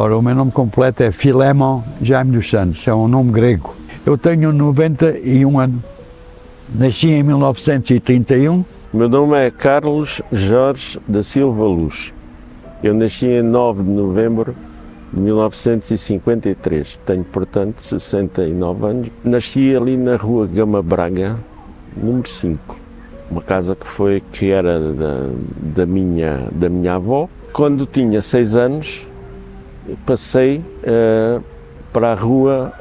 Ora, o meu nome completo é Filémon Jaime dos Santos, é um nome grego. Eu tenho 91 anos, nasci em 1931. O meu nome é Carlos Jorge da Silva Luz. Eu nasci em 9 de novembro de 1953, tenho, portanto, 69 anos. Nasci ali na rua Gama Braga, número 5, uma casa que era da minha avó. Quando tinha 6 anos, passei para a rua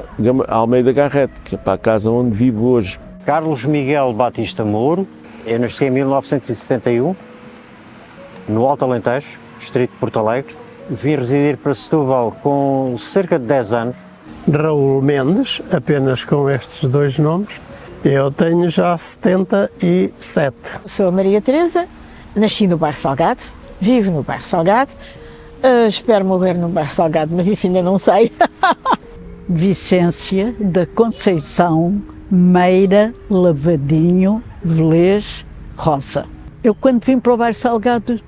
Almeida Garrett, que é para a casa onde vivo hoje. Carlos Miguel Batista Mouro, eu nasci em 1961, no Alto Alentejo, distrito de Porto Alegre. Vim residir para Setúbal com cerca de 10 anos. Raul Mendes, apenas com estes 2 nomes. Eu tenho já 77. Sou a Maria Teresa, nasci no bairro Salgado, vivo no bairro Salgado, espero morrer no bairro Salgado, mas isso ainda não sei. Vicência da Conceição Meira Lavadinho Velez Roça. Eu, quando vim para o bairro Salgado,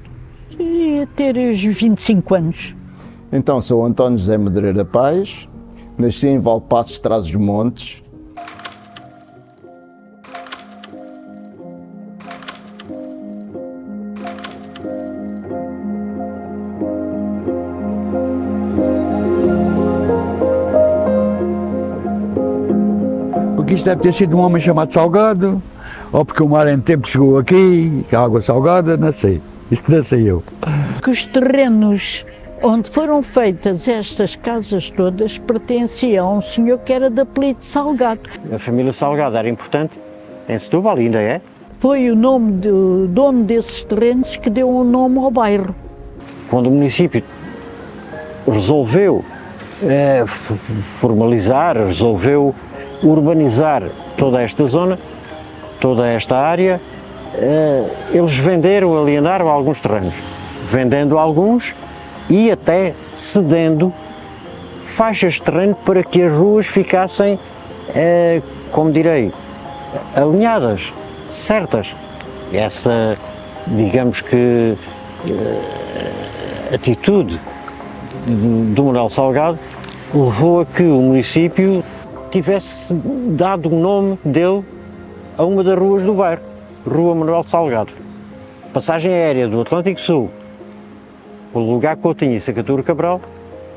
ia ter os 25 anos. Então, sou António José Medreira Pais, nasci em Valpassos de Trás-os-Montes. Porque isto deve ter sido um homem chamado Salgado, ou porque o mar em tempo chegou aqui, a água salgada, não sei. Isto não sei eu. Que os terrenos onde foram feitas estas casas todas pertenciam a um senhor que era de apelido Salgado. A família Salgado era importante em Setúbal, ainda é. Foi o nome do dono desses terrenos que deu o nome ao bairro. Quando o município resolveu formalizar, resolveu urbanizar toda esta zona, toda esta área, eles venderam, alienaram alguns terrenos, vendendo alguns e até cedendo faixas de terreno para que as ruas ficassem, como direi, alinhadas, certas. Essa, digamos que, atitude do Manuel Salgado levou a que o município tivesse dado o nome dele a uma das ruas do bairro, Rua Manuel Salgado. Passagem aérea do Atlântico Sul, pelo lugar Coutinho e Sacatura Cabral,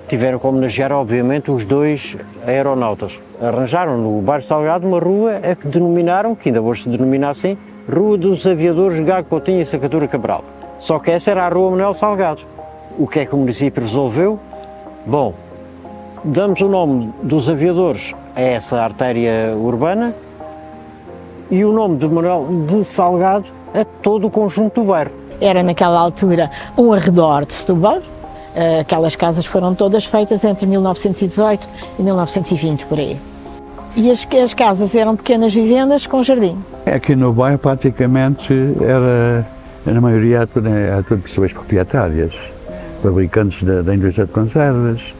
tiveram que homenagear, obviamente, os 2 aeronautas. Arranjaram no bairro Salgado uma rua a que denominaram, que ainda hoje se denomina assim, Rua dos Aviadores Gago Coutinho e Sacatura Cabral. Só que essa era a Rua Manuel Salgado. O que é que o município resolveu? Bom, damos o nome dos aviadores a essa artéria urbana e o nome de Manuel de Salgado a todo o conjunto do bairro. Era naquela altura um arredor de Setúbal. Aquelas casas foram todas feitas entre 1918 e 1920, por aí. E as casas eram pequenas vivendas com jardim. Aqui no bairro praticamente era, na maioria, tudo pessoas proprietárias, fabricantes da indústria de conservas.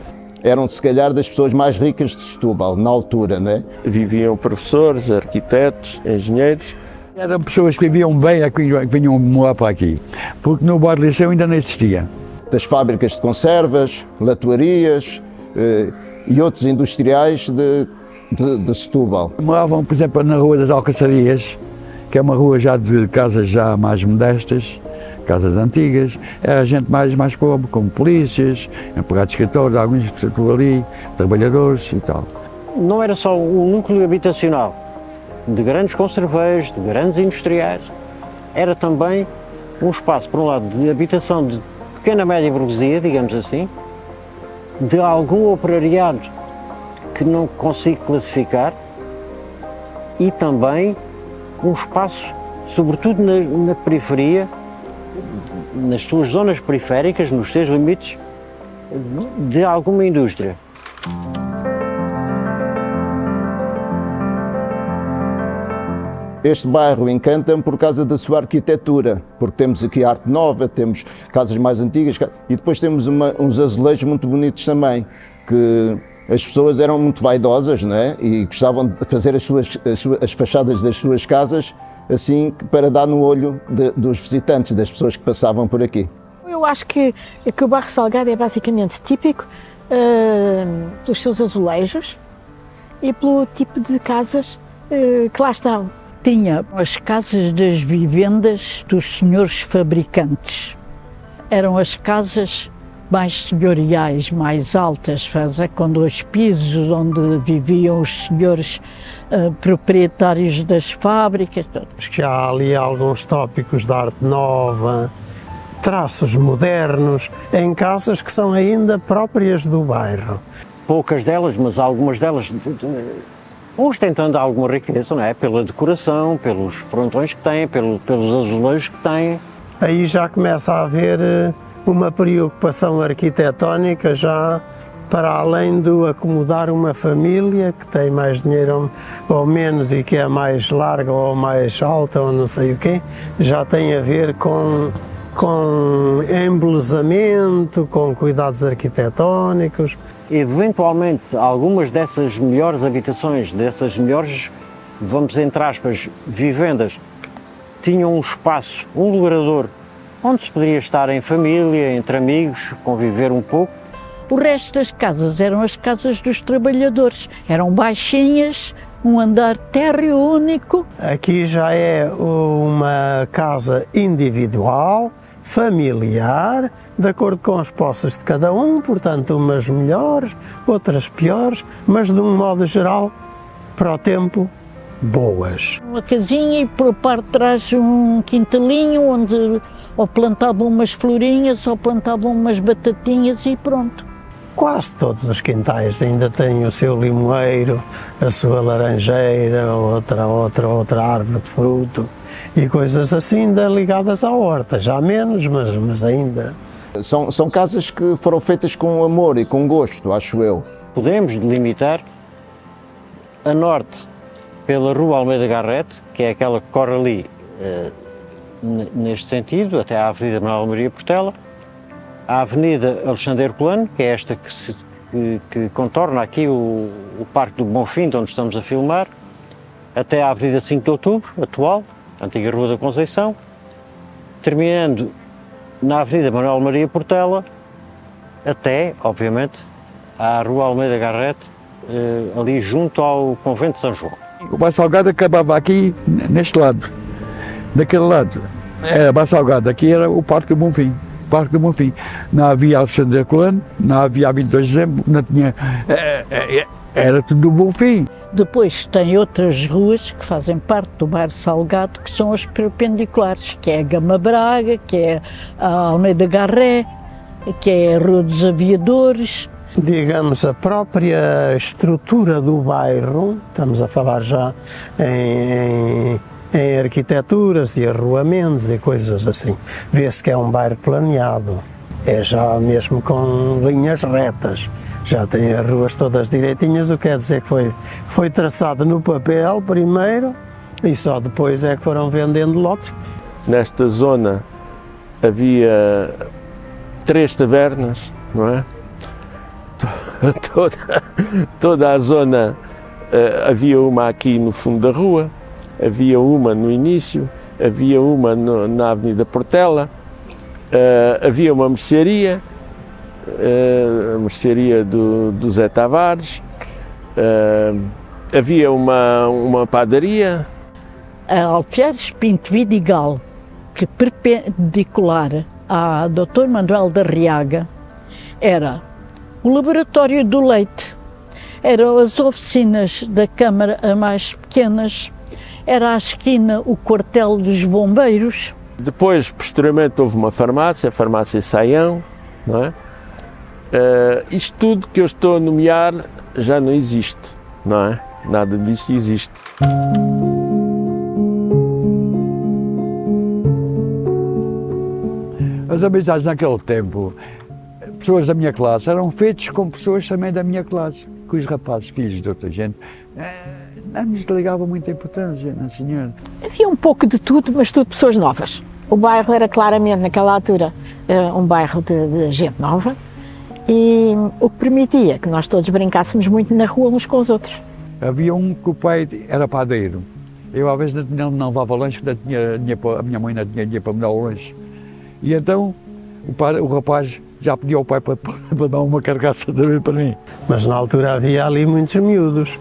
Eram, se calhar, das pessoas mais ricas de Setúbal, na altura, né? Viviam professores, arquitetos, engenheiros. Eram pessoas que viviam bem, que vinham morar para aqui, porque no bairro Liceu ainda não existia. Das fábricas de conservas, latoarias e outros industriais de Setúbal. Moravam, por exemplo, na Rua das Alcaçarias, que é uma rua já de casas já mais modestas, casas antigas. Era gente mais pobre, como polícias, empregados de escritório, alguns por ali, trabalhadores e tal. Não era só um núcleo habitacional de grandes conserveiros, de grandes industriais, era também um espaço, por um lado, de habitação de pequena média burguesia, digamos assim, de algum operariado que não consigo classificar e também um espaço, sobretudo na periferia, nas suas zonas periféricas, nos seus limites, de alguma indústria. Este bairro encanta-me por causa da sua arquitetura, porque temos aqui arte nova, temos casas mais antigas e depois temos uns azulejos muito bonitos também, que as pessoas eram muito vaidosas, não é? E gostavam de fazer as fachadas das suas casas assim para dar no olho dos visitantes, das pessoas que passavam por aqui. Eu acho que o bairro Salgado é basicamente típico pelos seus azulejos e pelo tipo de casas que lá estão. Tinha as casas das vivendas dos senhores fabricantes. Eram as casas mais senhoriais, mais altas, com 2 pisos, onde viviam os senhores proprietários das fábricas. Acho que há ali alguns tópicos da arte nova, traços modernos, em casas que são ainda próprias do bairro. Poucas delas, mas algumas delas ostentando alguma riqueza, não é? Pela decoração, pelos frontões que têm, pelos azulejos que têm. Aí já começa a haver uma preocupação arquitetónica já para além do acomodar uma família que tem mais dinheiro ou menos e que é mais larga ou mais alta ou não sei o quê, já tem a ver com embelezamento, com cuidados arquitetónicos. Eventualmente, algumas dessas melhores habitações, dessas melhores, vamos entre aspas, vivendas, tinham um espaço, um logrador, onde se poderia estar em família, entre amigos, conviver um pouco. O resto das casas eram as casas dos trabalhadores. Eram baixinhas, um andar térreo único. Aqui já é uma casa individual, familiar, de acordo com as posses de cada um, portanto umas melhores, outras piores, mas de um modo geral, para o tempo, boas. Uma casinha e por parte de trás um quintalinho onde ou plantavam umas florinhas ou plantavam umas batatinhas e pronto. Quase todos os quintais ainda têm o seu limoeiro, a sua laranjeira, outra árvore de fruto e coisas assim ainda ligadas à horta, já menos, mas ainda. São casas que foram feitas com amor e com gosto, acho eu. Podemos delimitar a norte pela Rua Almeida Garrett, que é aquela que corre ali neste sentido, até à Avenida Manuel Maria Portela, a Avenida Alexandre Herculano, que é esta que contorna aqui o Parque do Bonfim, de onde estamos a filmar, até à Avenida 5 de Outubro, atual, antiga Rua da Conceição, terminando na Avenida Manuel Maria Portela, até, obviamente, à Rua Almeida Garrett, ali junto ao Convento de São João. O Bairro Salgado acabava aqui, neste lado. Daquele lado era Bairro Salgado, aqui era o Parque do Bonfim. Parque do Bonfim. Não havia Alexandre Herculano, não havia 22 de dezembro, não tinha. Era tudo do Bonfim. Depois tem outras ruas que fazem parte do bairro Salgado, que são as perpendiculares, que é a Gama Braga, que é a Almeida Garré, que é a Rua dos Aviadores. Digamos, a própria estrutura do bairro, estamos a falar já em arquiteturas e arruamentos e coisas assim, vê-se que é um bairro planeado, é já mesmo com linhas retas, já tem as ruas todas direitinhas, o que quer dizer que foi traçado no papel primeiro e só depois é que foram vendendo lotes. Nesta zona havia 3 tabernas, não é? Toda a zona, havia uma aqui no fundo da rua, havia uma no início, havia uma na Avenida Portela, havia uma mercearia, a mercearia do Zé Tavares, havia uma padaria. A Alferes Pinto Vidigal, que perpendicular à Dr. Manuel da Riaga, era o laboratório do leite, eram as oficinas da Câmara mais pequenas, era à esquina o quartel dos bombeiros. Depois, posteriormente, houve uma farmácia, a farmácia Saião, não é? Isto tudo que eu estou a nomear já não existe, não é? Nada disso existe. As amizades naquele tempo, pessoas da minha classe, eram feitas com pessoas também da minha classe, com os rapazes, filhos de outra gente. Não nos ligava muita importância, não senhor. Havia um pouco de tudo, mas tudo pessoas novas. O bairro era claramente, naquela altura, um bairro de gente nova e o que permitia que nós todos brincássemos muito na rua uns com os outros. Havia um que o pai era padeiro. Eu às vezes não levava lanche, a minha mãe não tinha dinheiro para me dar o lanche. E então o rapaz já pedi ao pai para dar uma carcaça também para mim. Mas na altura havia ali muitos miúdos,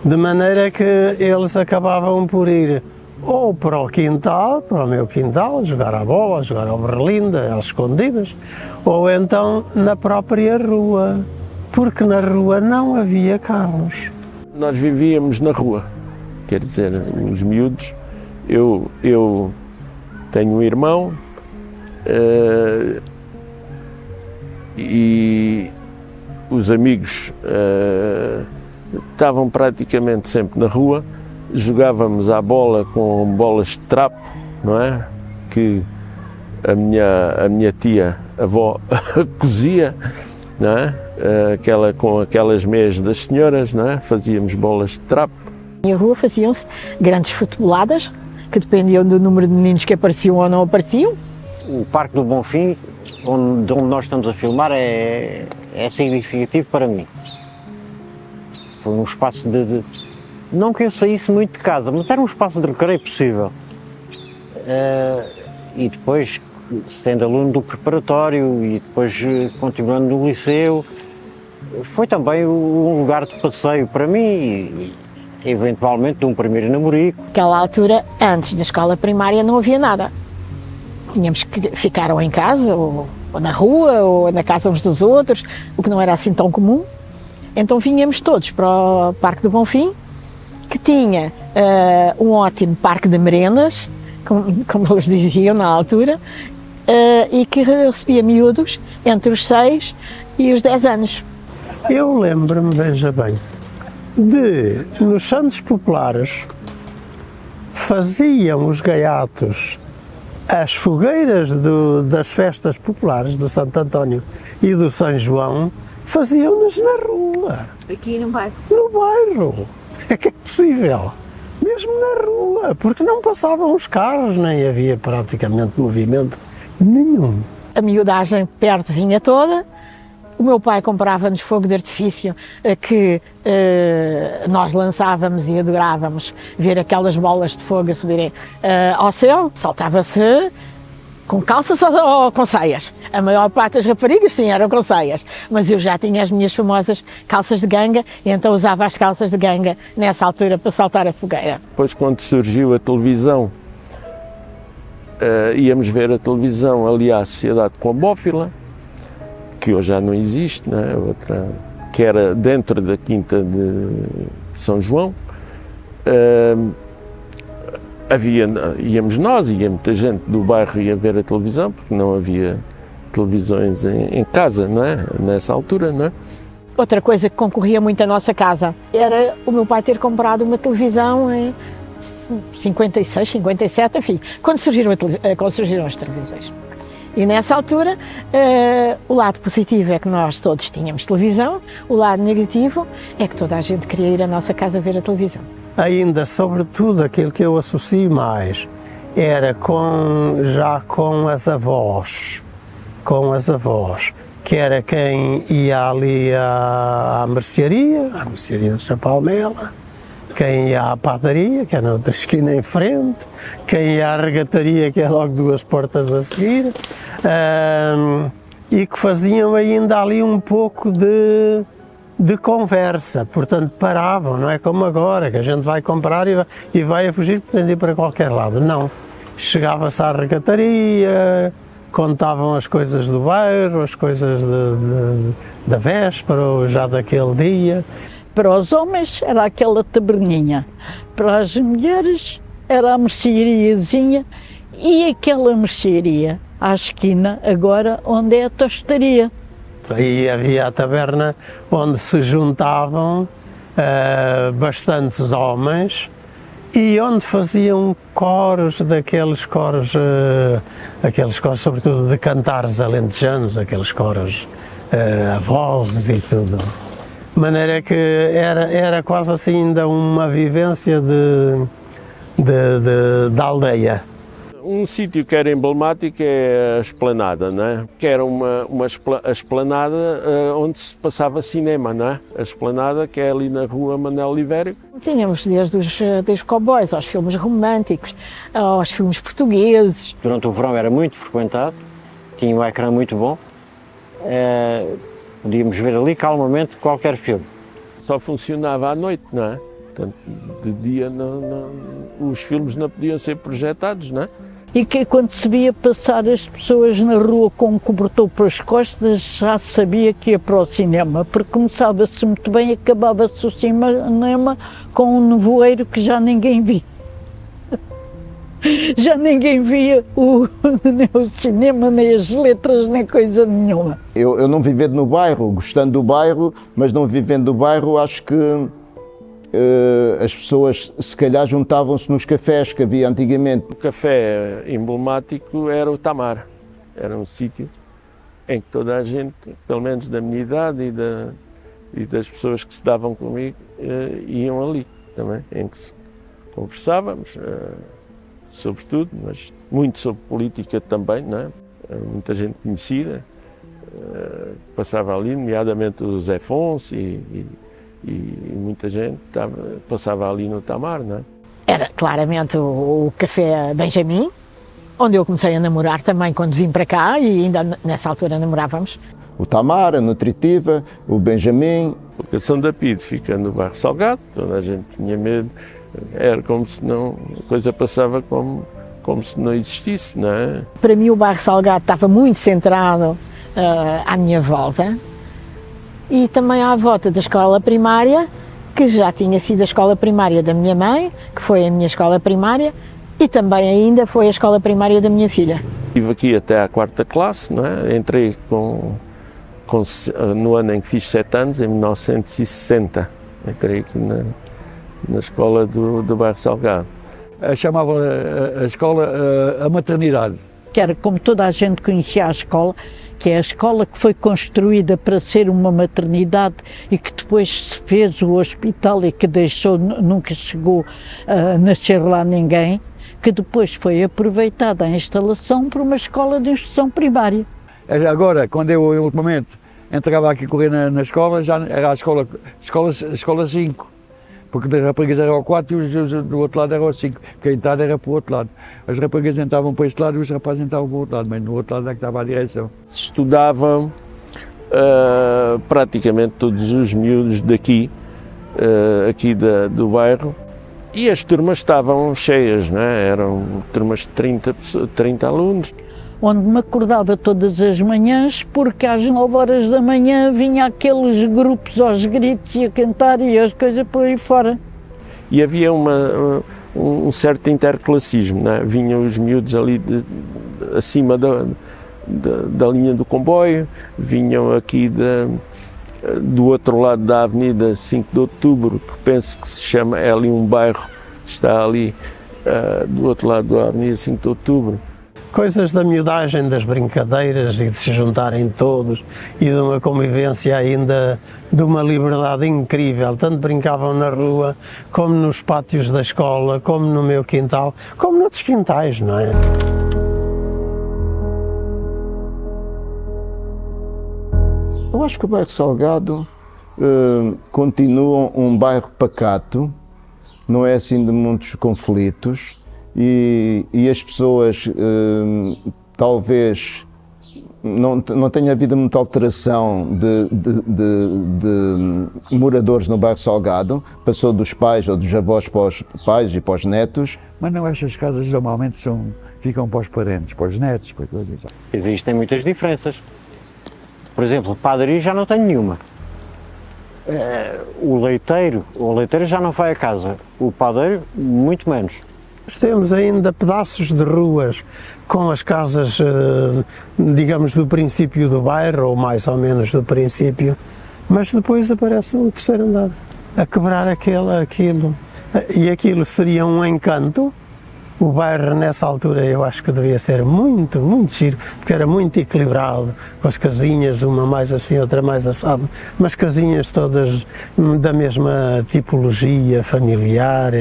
de maneira que eles acabavam por ir ou para o quintal, para o meu quintal, jogar a bola, jogar ao berlinda, às escondidas, ou então na própria rua, porque na rua não havia carros. Nós vivíamos na rua, quer dizer, os miúdos. Eu tenho um irmão e os amigos estavam praticamente sempre na rua. Jogávamos à bola com bolas de trapo, não é? Que a minha tia, avó, cozia, não é? Com aquelas meias das senhoras, não é? Fazíamos bolas de trapo. Na rua faziam-se grandes futeboladas, que dependiam do número de meninos que apareciam ou não apareciam. O Parque do Bonfim, de onde nós estamos a filmar, é significativo para mim. Foi um espaço não que eu saísse muito de casa, mas era um espaço de recreio possível. E depois, sendo aluno do preparatório e depois continuando no liceu, foi também um lugar de passeio para mim e eventualmente de um primeiro namorico. Naquela altura, antes da escola primária, não havia nada. Tínhamos que ficar ou em casa, ou na rua, ou na casa uns dos outros, o que não era assim tão comum. Então vinhamos todos para o Parque do Bonfim, que tinha um ótimo parque de merendas, como eles diziam na altura, e que recebia miúdos entre os 6 e os 10 anos. Eu lembro-me, veja bem, nos santos populares, faziam os gaiatos as fogueiras das festas populares do Santo António e do São João, faziam-nas na rua. Aqui no bairro? No bairro. É que é possível. Mesmo na rua, porque não passavam os carros, nem havia praticamente movimento nenhum. A miudagem perto vinha toda. O meu pai comprava-nos fogo de artifício que nós lançávamos e adorávamos ver aquelas bolas de fogo a subirem ao céu. Saltava-se com calças ou com saias. A maior parte das raparigas, sim, eram com saias. Mas eu já tinha as minhas famosas calças de ganga e então usava as calças de ganga nessa altura para saltar a fogueira. Depois, quando surgiu a televisão, íamos ver a televisão ali à Sociedade Combófila, que hoje já não existe, né? Outra, que era dentro da Quinta de São João. Íamos nós, ia muita gente do bairro ia ver a televisão, porque não havia televisões em casa, não é? Nessa altura, não é? Outra coisa que concorria muito à nossa casa era o meu pai ter comprado uma televisão em 56, 57, enfim, quando surgiram as televisões. E nessa altura, o lado positivo é que nós todos tínhamos televisão, o lado negativo é que toda a gente queria ir à nossa casa ver a televisão. Ainda, sobretudo, aquilo que eu associo mais era já com as avós, que era quem ia ali à mercearia de Chapalmela, quem ia à padaria, que é na outra esquina em frente, quem ia à regataria, que é logo 2 portas a seguir, e que faziam ainda ali um pouco de conversa, portanto paravam, não é como agora, que a gente vai comprar e vai a fugir, portanto ir para qualquer lado, não. Chegava-se à regataria, contavam as coisas do bairro, as coisas da véspera ou já daquele dia. Para os homens era aquela taberninha, para as mulheres era a merceariazinha e aquela mercearia à esquina agora onde é a tostaria. Aí havia a taberna onde se juntavam bastantes homens e onde faziam coros, aqueles coros sobretudo de cantares alentejanos, aqueles coros a vozes e tudo. De maneira que era quase assim ainda uma vivência da aldeia. Um sítio que era emblemático é a Esplanada, não é? Que era a Esplanada onde se passava cinema, não é? A Esplanada, que é ali na rua Manuel Oliveira. Tínhamos desde os cowboys aos filmes românticos, aos filmes portugueses. Durante o verão era muito frequentado, tinha um ecrã muito bom, podíamos ver ali calmamente qualquer filme. Só funcionava à noite, não é? Portanto, de dia os filmes não podiam ser projetados, não é? E que quando se via passar as pessoas na rua com um cobertor pelas costas, já sabia que ia para o cinema, porque começava-se muito bem e acabava-se o cinema com um nevoeiro que já ninguém via. Já ninguém via nem o cinema, nem as letras, nem coisa nenhuma. Eu não vivendo no bairro, gostando do bairro, mas não vivendo do bairro, acho que as pessoas se calhar juntavam-se nos cafés que havia antigamente. O café emblemático era o Tamar. Era um sítio em que toda a gente, pelo menos da minha idade e das pessoas que se davam comigo, iam ali também, em que conversávamos sobre tudo, mas muito sobre política também, não é? Muita gente conhecida passava ali, nomeadamente o Zé Afonso e muita gente passava ali no Tamar, não é? Era claramente o Café Benjamin, onde eu comecei a namorar também quando vim para cá e ainda nessa altura namorávamos. O Tamar, a Nutritiva, o Benjamin. A locação da PIDE fica no bairro Salgado, toda a gente tinha medo, era como se não, a coisa passava como se não existisse, não é? Para mim o bairro Salgado estava muito centrado à minha volta e também à volta da escola primária, que já tinha sido a escola primária da minha mãe, que foi a minha escola primária, e também ainda foi a escola primária da minha filha. Estive aqui até à 4ª classe, não é? Entrei no ano em que fiz 7 anos, em 1960. Entrei aqui na escola do bairro Salgado. Chamava a escola a maternidade. Que era como toda a gente conhecia a escola, que é a escola que foi construída para ser uma maternidade e que depois se fez o hospital e que deixou, nunca chegou a nascer lá ninguém, que depois foi aproveitada a instalação para uma escola de instrução primária. Agora, quando eu ultimamente entrava aqui a correr na escola, já era a escola 5. Porque das raparigas era o 4 e os do outro lado era o 5. Porque a entrada era para o outro lado. As raparigas entravam para este lado e os rapazes entravam para o outro lado, mas no outro lado é que estava a direção. Se estudavam praticamente todos os miúdos daqui, aqui do bairro, e as turmas estavam cheias, não é? Eram turmas de 30 alunos. Onde me acordava todas as manhãs, porque às 9 horas da manhã vinha aqueles grupos aos gritos e a cantar e as coisas por aí fora. E havia um certo interclassismo, não é? Vinham os miúdos ali acima da linha do comboio, vinham aqui do outro lado da Avenida 5 de Outubro, que penso que se chama, é ali um bairro, está ali do outro lado da Avenida 5 de Outubro. Coisas da miudagem, das brincadeiras e de se juntarem todos e de uma convivência ainda de uma liberdade incrível. Tanto brincavam na rua, como nos pátios da escola, como no meu quintal, como noutros quintais, não é? Eu acho que o bairro Salgado continua um bairro pacato, não é assim de muitos conflitos. E as pessoas talvez não tenha havido muita alteração de moradores no bairro Salgado, passou dos pais ou dos avós para os pais e para os netos. Mas não, estas casas normalmente ficam para os parentes, para os netos, para coisas. Existem muitas diferenças. Por exemplo, padaria já não tem nenhuma. O leiteiro já não vai a casa, o padeiro muito menos. Temos ainda pedaços de ruas com as casas, digamos, do princípio do bairro, ou mais ou menos do princípio, mas depois aparece um terceiro andar a quebrar aquilo. E aquilo seria um encanto. O bairro, nessa altura, eu acho que devia ser muito, muito giro, porque era muito equilibrado, com as casinhas, uma mais assim, outra mais assado, mas casinhas todas da mesma tipologia familiar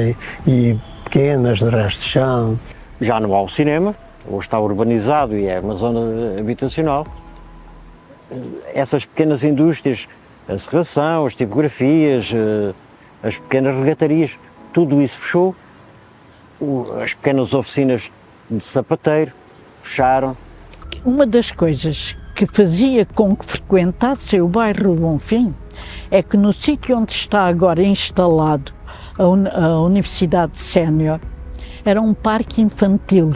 e pequenas, de resto de chão. Já não há o cinema, ou está urbanizado e é uma zona habitacional. Essas pequenas indústrias, a serração, as tipografias, as pequenas regatarias, tudo isso fechou. As pequenas oficinas de sapateiro fecharam. Uma das coisas que fazia com que frequentasse o bairro Bonfim é que no sítio onde está agora instalado a Universidade Sénior era um parque infantil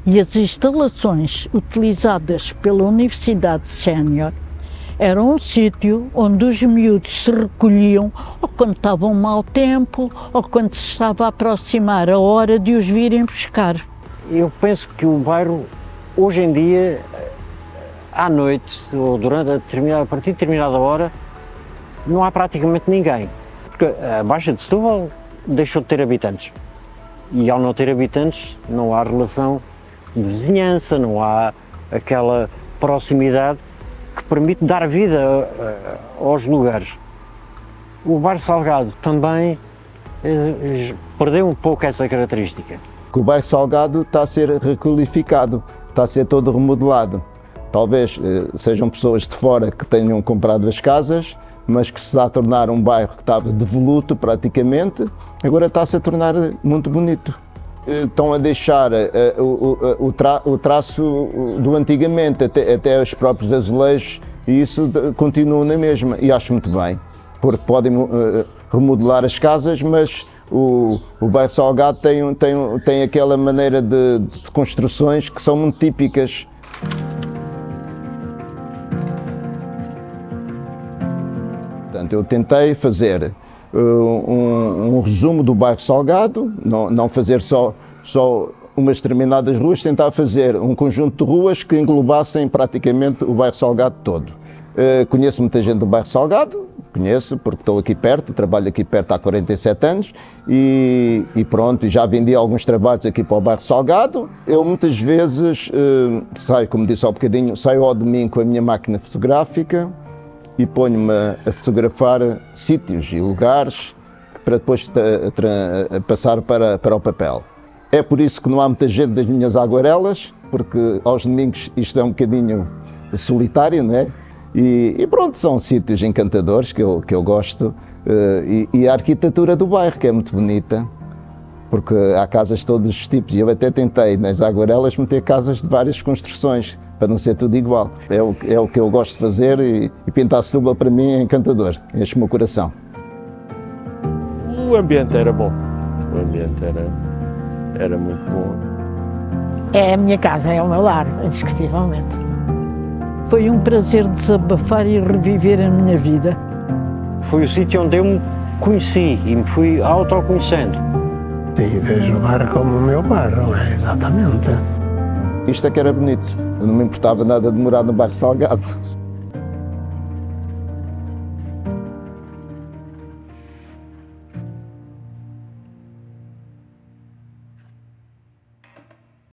e as instalações utilizadas pela Universidade Sénior eram um sítio onde os miúdos se recolhiam ou quando estava um mau tempo ou quando se estava a aproximar a hora de os virem buscar. Eu penso que o bairro, hoje em dia, à noite ou a partir de determinada hora, não há praticamente ninguém. Porque a Baixa de Setúbal deixou de ter habitantes. E ao não ter habitantes, não há relação de vizinhança, não há aquela proximidade que permite dar vida aos lugares. O bairro Salgado também perdeu um pouco essa característica. Que o bairro Salgado está a ser requalificado, está a ser todo remodelado. Talvez sejam pessoas de fora que tenham comprado as casas, mas que se está a tornar um bairro que estava devoluto praticamente, agora está-se a tornar muito bonito. Estão a deixar o traço do antigamente, até os próprios azulejos, e isso continua na mesma, e acho muito bem, porque podem remodelar as casas, mas o bairro Salgado tem aquela maneira de construções que são muito típicas. Portanto, eu tentei fazer um resumo do bairro Salgado, não fazer só umas determinadas ruas, tentar fazer um conjunto de ruas que englobassem praticamente o bairro Salgado todo. Conheço muita gente do bairro Salgado, conheço porque estou aqui perto, trabalho aqui perto há 47 anos e pronto, já vendi alguns trabalhos aqui para o bairro Salgado. Eu muitas vezes saio, como disse há um bocadinho, saio ao domingo com a minha máquina fotográfica e ponho-me a fotografar sítios e lugares para depois passar para o papel. É por isso que não há muita gente das minhas aguarelas, porque aos domingos isto é um bocadinho solitário, não é? E pronto, são sítios encantadores que eu gosto e a arquitetura do bairro, que é muito bonita, porque há casas de todos os tipos e eu até tentei nas aguarelas meter casas de várias construções, para não ser tudo igual. É o que eu gosto de fazer e pintar Setúbal para mim é encantador, enche o meu coração. O ambiente era bom, o ambiente era muito bom. É a minha casa, é o meu lar, indiscutivelmente. Foi um prazer desabafar e reviver a minha vida. Foi o sítio onde eu me conheci e me fui autoconhecendo. Sim, vejo o bairro como o meu bairro, exatamente. Isto é que era bonito, eu não me importava nada de morar no bairro Salgado.